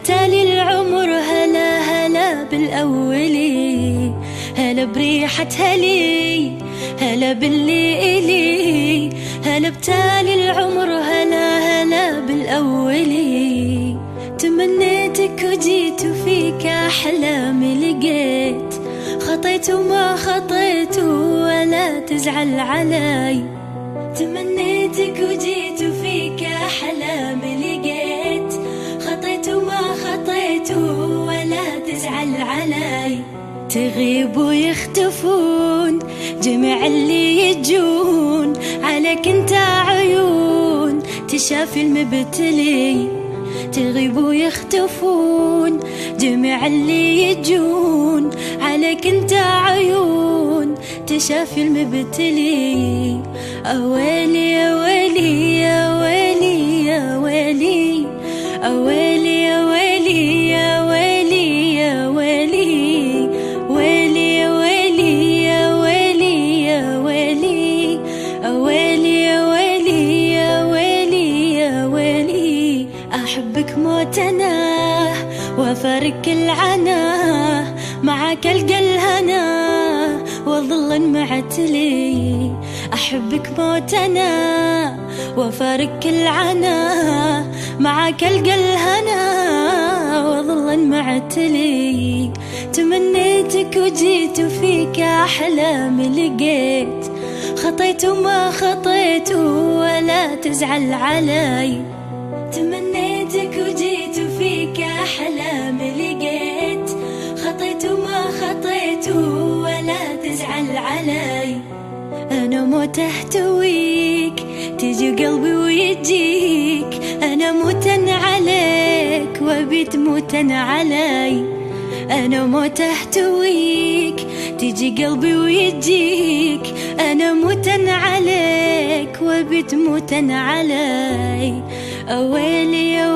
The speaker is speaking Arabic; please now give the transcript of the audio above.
بتالي العمر هلا هلا بالأولي، هلا بريحة هلي، هلا باللي إلي، هلا بتالي العمر هلا هلا بالأولي. تمنيتك وجيت وفيك أحلامي لقيت، خطيت وما خطيت ولا تزعل علي. تمنيتك وجيت وفيك أحلامي لقيت، خطيت وما خطيت ولا تزعل علي. تغيب ويختفون جميع اللي يجون، عليك انت عيون تشافي المبتلي. تغيب ويختفون جميع اللي يجون، عليك انت عيون تشافي المبتلي. أويلي يا ويلي يا ويلي يا ويلي، أويلي يا ويلي يا ويلي يا ويلي، ويلي يا ويلي يا ويلي يا ويلي، أويلي يا ويلي يا ويلي يا ويلي. أحبك موت أنا وأفارق العنا، معك ألقى الهنا وظل معتلي. أحبك موت أنا وأفارق العنا، معك ألقى الهنا وظل معتلي. تمنيتك وجيت وفيك أحلامي لقيت، خطيت وما خطيت ولا تزعل علي. تمنيتك وجيت وفيك أحلامي لقيت، خطيت وما خطيت ولا تزعل علي. أنا موت أهتويك تجي قلبي ويجيك، أنا موتن عليك وبيت موتن علي. أنا موت أهتويك تجي قلبي ويجيك، أنا موتن عليك وبيت موتن علي. أويلي يا